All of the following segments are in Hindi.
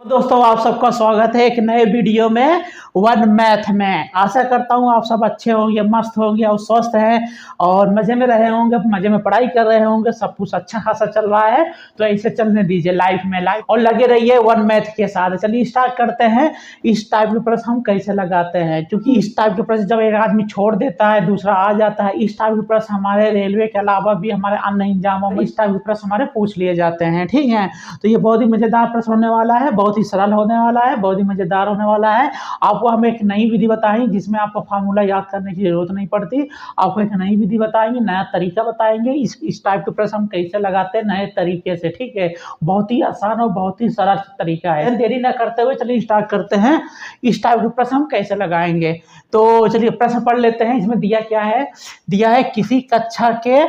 दोस्तों आप सबका स्वागत है एक नए वीडियो में वन मैथ में। आशा करता हूँ आप सब अच्छे होंगे, मस्त होंगे और स्वस्थ हैं और मज़े में रहे होंगे, मज़े में पढ़ाई कर रहे होंगे। सब कुछ अच्छा खासा चल रहा है तो ऐसे चलने दीजिए लाइफ में और लगे रहिए वन मैथ के साथ। चलिए स्टार्ट करते हैं। इस टाइप के प्रश्न हम कैसे लगाते हैं, क्योंकि इस टाइप के प्रश्न जब एक आदमी छोड़ देता है दूसरा आ जाता है। इस टाइप के प्रश्न हमारे रेलवे के अलावा भी हमारे अन्य एग्जामों में इस टाइप के प्रश्न हमारे पूछ लिए जाते हैं। ठीक है, तो ये बहुत ही मज़ेदार प्रश्न होने वाला है, बहुत ही सरल होने वाला है, बहुत ही मजेदार होने वाला है। आपको हम एक नई विधि बताएंगे जिसमें आपको फार्मूला याद करने की जरूरत नहीं पड़ती। आपको एक नई विधि बताएंगे, नया तरीका बताएंगे इस टाइप के प्रश्न हम कैसे लगाते हैं नए तरीके से। ठीक है, बहुत ही आसान और बहुत ही सरल तरीका है। देरी ना करते हुए चलिए स्टार्ट करते हैं। इस टाइप के प्रश्न हम कैसे लगाएंगे, तो चलिए प्रश्न पढ़ लेते हैं। इसमें दिया क्या है, दिया है किसी कक्षा के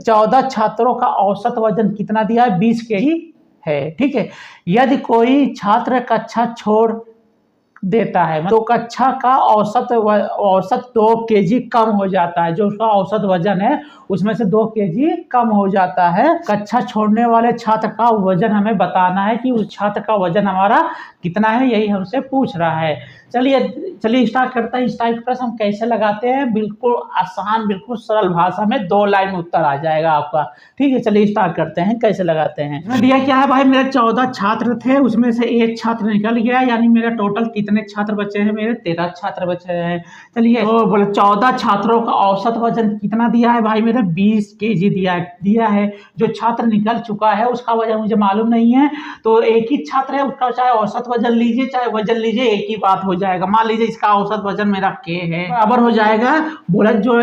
14 छात्रों का औसत वजन कितना दिया है, 20 केजी है। ठीक है, यदि कोई छात्र कक्षा छोड़ देता है तो कक्षा का औसत 2 केजी कम हो जाता है। जो उसका औसत वजन है उसमें से 2 केजी कम हो जाता है। कक्षा छोड़ने वाले छात्र का वजन हमें बताना है कि उस छात्र का वजन हमारा कितना है, यही हमसे पूछ रहा है। चलिए स्टार्ट करते हैं। इस टाइप प्रश्न हम कैसे लगाते हैं, बिल्कुल आसान, बिल्कुल सरल भाषा में 2 लाइन में उत्तर आ जाएगा आपका। ठीक है, चलिए स्टार्ट करते हैं कैसे लगाते हैं। दिया क्या है भाई, मेरे 14 छात्र थे, उसमें से एक छात्र निकल गया, यानी मेरा टोटल कितने छात्र बचे हैं, मेरे 13 छात्र बचे हैं। चलिए तो बोले 14 छात्रों का औसत वजन कितना दिया है भाई, मेरे 20 केजी दिया है। जो छात्र निकल चुका है उसका वजन मुझे मालूम नहीं है, तो एक ही छात्र है, उसका चाहे औसत वजन लीजिए चाहे वजन लीजिए, एक ही बात हो जाएगा। मान लीजिए इसका औसत वजन मेरा के है, बराबर हो जाएगा। बोला जो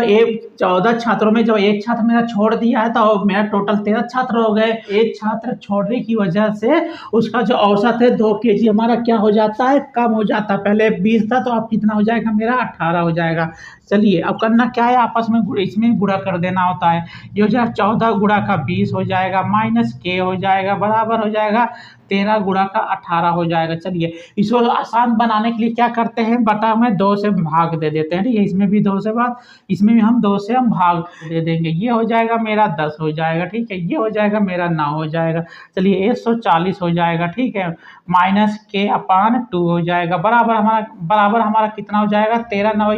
14 छात्रों में जब एक छात्र मेरा छोड़ दिया है तो मेरा टोटल 13 छात्र हो गए। एक छात्र छोड़ने की वजह से उसका जो औसत है 2 केजी हमारा क्या हो जाता है, कम हो जाता है। पहले 20 था तो अब कितना हो जाएगा, मेरा 18 हो जाएगा। चलिए अब करना क्या है, आपस में इसमें गुणा कर देना होता है। ये हो जाएगा 14 गुणा का 20 हो जाएगा, माइनस के हो जाएगा, बराबर हो जाएगा 13 गुणा का 18 हो जाएगा। चलिए इसको आसान बनाने के लिए क्या करते हैं, बटा में 2 से भाग दे देते हैं। ठीक है, इसमें भी 2 से भाग, इसमें भी हम 2 से हम भाग दे देंगे। ये हो जाएगा मेरा 10 हो जाएगा। ठीक है, ये हो जाएगा मेरा 9 हो जाएगा। चलिए 140 हो जाएगा। ठीक है, माइनस के अपान 2 हो जाएगा, बराबर हमारा कितना हो जाएगा, 13 9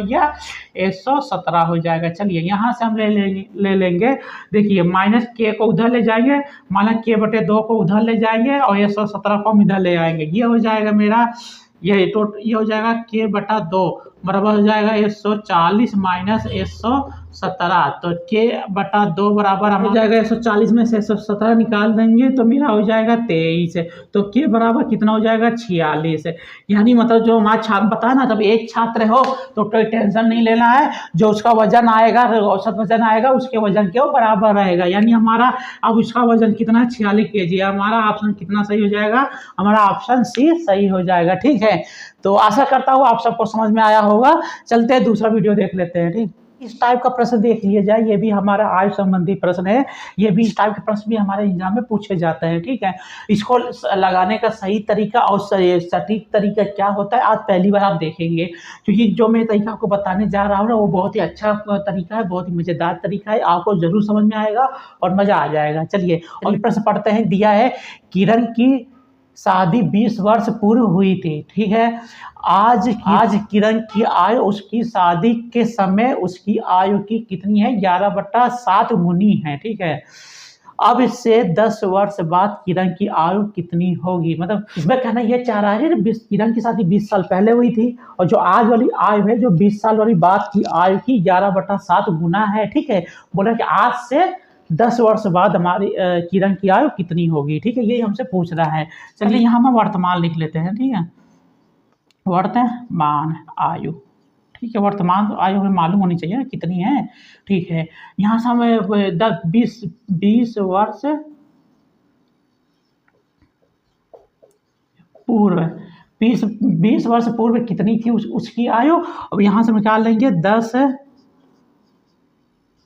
117 हो जाएगा। चलिए यहाँ से हम ले लेंगे। देखिए माइनस के को उधर ले जाएंगे, माइनस के बटे 2 को उधर ले जाएंगे और 117 को हम इधर ले आएंगे। ये हो जाएगा मेरा, ये हो जाएगा के बटा 2 बराबर हो जाएगा 140 माइनस 117। तो के बटा 2 बराबर हो जाएगा 140 में से 117 निकाल देंगे तो मेरा हो जाएगा 23। तो के बराबर कितना हो जाएगा, 46। यानी मतलब जो हमारा छात्र बताया ना, तब एक छात्र हो तो कोई टेंशन नहीं लेना है, जो उसका वजन आएगा, औसत वजन आएगा, उसके वजन के वो बराबर रहेगा। यानी हमारा अब उसका वजन कितना है, 46 केजी। हमारा ऑप्शन कितना सही हो जाएगा, हमारा ऑप्शन सी सही हो जाएगा। ठीक है, तो आशा करता हूँ आप सबको समझ में आया होगा। चलते हैं दूसरा वीडियो देख लेते हैं। ठीक, इस टाइप का प्रश्न देख लिया जाए, ये भी हमारा आयु संबंधी प्रश्न है। ये भी इस टाइप के प्रश्न भी हमारे एग्जाम में पूछे जाते हैं। ठीक है, इसको लगाने का सही तरीका और सटीक तरीका क्या होता है आज पहली बार आप देखेंगे, क्योंकि जो मैं तरीका आपको बताने जा रहा हूँ ना वो बहुत ही अच्छा तरीका है, बहुत ही मजेदार तरीका है। आपको जरूर समझ में आएगा और मजा आ जाएगा। चलिए और प्रश्न पढ़ते हैं। दिया है किरण की शादी 20 वर्ष पूर्व हुई थी। ठीक है, आज किरण की आयु उसकी शादी के समय उसकी आयु की कितनी है, 11/7 गुनी है। ठीक है, अब इससे 10 वर्ष बाद किरण की आयु कितनी होगी। मतलब इसमें कहना ये चाह रहा है कि किरण की शादी 20 साल पहले हुई थी और जो आज वाली आयु है, जो 20 साल वाली बात की आयु की 11/7 गुना है। ठीक है, बोला कि आज से 10 वर्ष बाद हमारी किरण की आयु कितनी होगी। ठीक है, यही हमसे पूछ रहा है। चलिए यहाँ हम वर्तमान लिख लेते हैं। ठीक है, वर्तमान आयु। ठीक है, वर्तमान आयु हमें मालूम होनी चाहिए कितनी है। ठीक है, यहाँ से हमें 20 वर्ष पूर्व, 20 वर्ष पूर्व कितनी थी उसकी आयु। अब यहाँ से निकाल लेंगे 10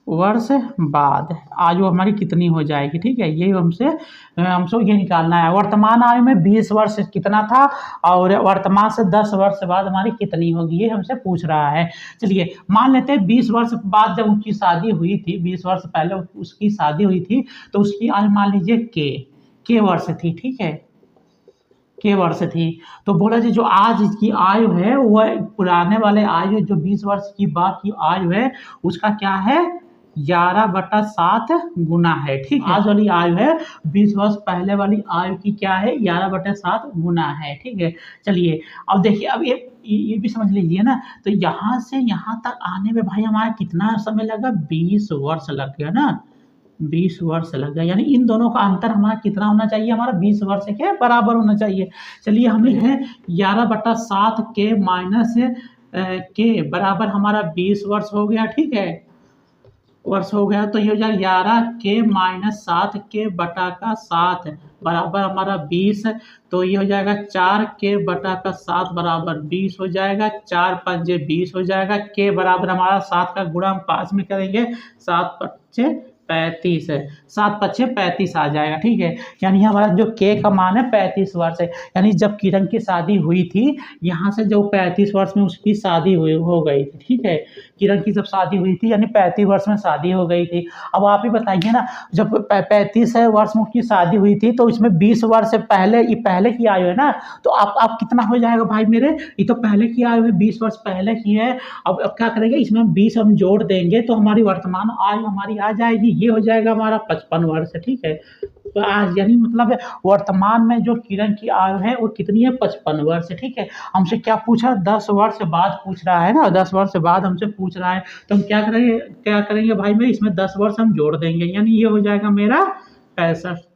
वर्ष बाद आयु हमारी कितनी हो जाएगी। ठीक है, ये हमसे ये निकालना है। वर्तमान आयु में 20 वर्ष कितना था और वर्तमान से 10 वर्ष बाद हमारी कितनी होगी, ये हमसे पूछ रहा है। चलिए मान लेते हैं 20 वर्ष बाद जब उनकी शादी हुई थी, 20 वर्ष पहले उसकी शादी हुई थी, तो उसकी आयु मान लीजिए के वर्ष थी। ठीक है, के वर्ष थी। तो बोला जी जो आज इसकी आयु है वह पुराने वाले आयु जो 20 वर्ष की बाद की आयु है उसका क्या है 11/7 गुना है। ठीक है, आज वाली आयु है 20 वर्ष पहले वाली आयु की क्या है 11/7 गुना है। ठीक है, चलिए अब देखिए अब ये भी समझ लीजिए ना। तो यहाँ से यहाँ तक आने में भाई हमारा कितना समय लगा 20 वर्ष लग गया ना, 20 वर्ष लग गया। यानी इन दोनों का अंतर हमारा कितना होना चाहिए, हमारा 20 वर्ष के बराबर होना चाहिए। चलिए हम लिख रहे हैं 11/7 के माइनस के बराबर हमारा 20 वर्ष हो गया। ठीक है, वर्ष हो गया तो ये हो जाएगा 11 के माइनस 7 के बटा का 7 बराबर हमारा 20। तो ये हो जाएगा 4 के बटा का 7 बराबर 20 हो जाएगा। 4 पंजे 20 हो जाएगा। के बराबर हमारा 7 का गुणा हम 5 में करेंगे, 7 पच्चे 35 है, 7 पच्चे 35 आ जाएगा। ठीक है, यानी हमारा जो के का मान है 35 वर्ष है। यानी जब किरण की शादी हुई थी यहाँ से जो 35 वर्ष में उसकी शादी हो गई थी। ठीक है, किरण की जब शादी हुई थी यानी 35 वर्ष में शादी हो गई थी। अब आप ही बताइए ना, जब 35 वर्ष में उसकी शादी हुई थी तो इसमें 20 वर्ष से पहले ये पहले की आयु है ना, तो आप कितना हो जाएगा भाई मेरे, ये तो पहले की आयु है, 20 वर्ष पहले की है। अब क्या करेंगे, इसमें 20 हम जोड़ देंगे तो हमारी वर्तमान आयु हमारी आ जाएगी, ये हो जाएगा हमारा 55 वर्ष। ठीक है, तो आज यानी मतलब वर्तमान में जो किरण की आयु है वो कितनी है 55 वर्ष। ठीक है, हमसे क्या पूछा 10 वर्ष बाद पूछ रहा है ना, 10 वर्ष बाद हमसे पूछ रहा है तो हम क्या करेंगे भाई में इसमें 10 वर्ष हम जोड़ देंगे, यानी ये हो जाएगा मेरा 65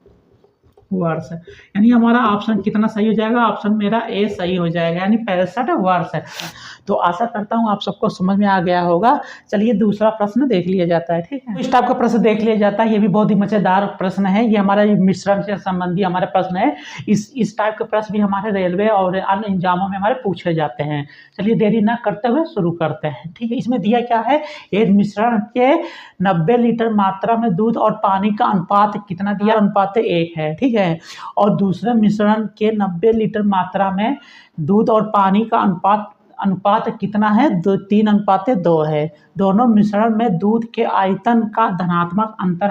वर्ष। यानी हमारा ऑप्शन कितना सही हो जाएगा, ऑप्शन मेरा ए सही हो जाएगा, यानी 65 वर्ष है। तो आशा करता हूँ आप सबको समझ में आ गया होगा। चलिए दूसरा प्रश्न देख लिया जाता है। ठीक है, इस टाइप का प्रश्न देख लिया जाता है, ये भी बहुत ही मजेदार प्रश्न है। ये हमारा मिश्रण से संबंधी हमारे प्रश्न है। इस टाइप के प्रश्न भी हमारे रेलवे और अन्य एग्जामों में हमारे पूछे जाते हैं। चलिए देरी ना करते हुए शुरू करते हैं। ठीक है, इसमें दिया क्या है, एक मिश्रण के 90 लीटर मात्रा में दूध और पानी का अनुपात कितना दिया, अनुपात 1 है। ठीक है, और दूसरे मिश्रण के 90 लीटर मात्रा में दूध और पानी का अनुपात कितना है, 3:2 है। दोनों मिश्रण में दूध के आयतन का धनात्मक अंतर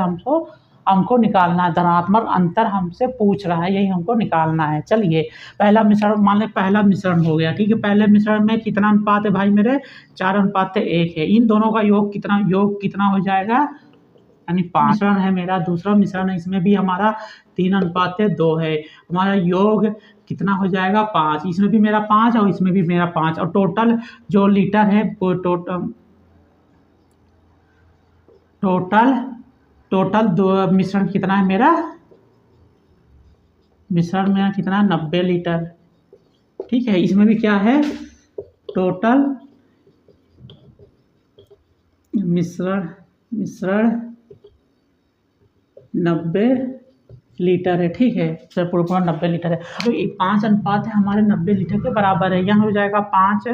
हमको निकालना है। धनात्मक अंतर हमसे पूछ रहा है, यही हमको निकालना है। चलिए पहला मिश्रण मान लें, पहला मिश्रण हो गया। ठीक है, पहले मिश्रण में कितना अनुपात है भाई मेरे 4:1 है। इन दोनों का योग कितना हो जाएगा, यानी 5 मिश्रण है मेरा। दूसरा मिश्रण है, इसमें भी हमारा 3:2 है। हमारा योग कितना हो जाएगा 5, इसमें भी मेरा 5 और इसमें भी मेरा 5, और टोटल जो लीटर है वो टोटल दो मिश्रण कितना है मेरा, मिश्रण में कितना 90 लीटर। ठीक है, इसमें भी क्या है टोटल मिश्रण 90 लीटर है। ठीक है, सर पूरा 90 लीटर है। तो 5 अनुपात है हमारे 90 लीटर के बराबर है। यहाँ हो जाएगा 5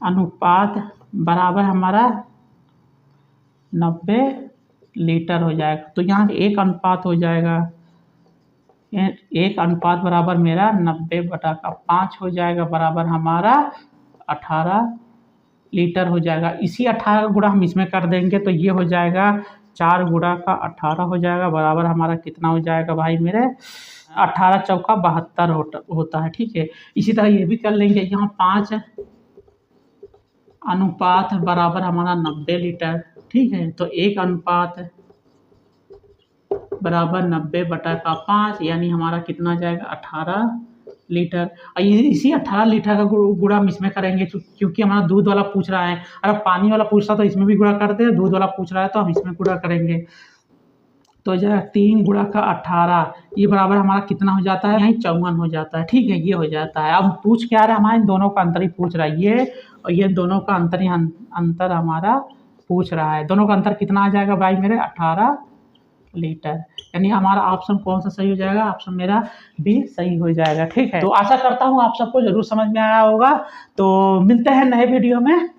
अनुपात बराबर हमारा 90 लीटर हो जाएगा। तो यहाँ 1 अनुपात हो जाएगा, 1 अनुपात बराबर मेरा 90/5 हो जाएगा, बराबर हमारा 18 लीटर हो जाएगा। इसी 18 गुणा हम इसमें कर देंगे तो ये हो जाएगा 4 गुणा का 18 हो जाएगा, बराबर हमारा कितना हो जाएगा भाई मेरे 18 चौका 72 होता है। ठीक है, इसी तरह ये भी कर लेंगे। यहाँ 5 अनुपात बराबर हमारा 90 लीटर। ठीक है, तो 1 अनुपात बराबर 90/5, यानी हमारा कितना जाएगा 18 लीटर। और इसी 18 लीटर का गुणा हम इसमें करेंगे क्योंकि हमारा दूध वाला पूछ रहा है। अगर पानी वाला पूछता तो इसमें भी गुणा करते हैं, दूध वाला पूछ रहा है तो हम इसमें गुणा करेंगे। तो जो 3 गुणा का 18 ये बराबर हमारा कितना हो जाता है, यही 54 हो जाता है। ठीक है, ये हो जाता है। अब पूछ क्या रहा है, हमारे दोनों का अंतर ही पूछ रहा है, ये और ये दोनों का अंतर हमारा पूछ रहा है। दोनों का अंतर कितना आ जाएगा भाई मेरे 18 लीटर। यानी हमारा ऑप्शन कौन सा सही हो जाएगा, ऑप्शन मेरा बी सही हो जाएगा। ठीक है, तो आशा करता हूँ आप सबको जरूर समझ में आया होगा। तो मिलते हैं नए वीडियो में।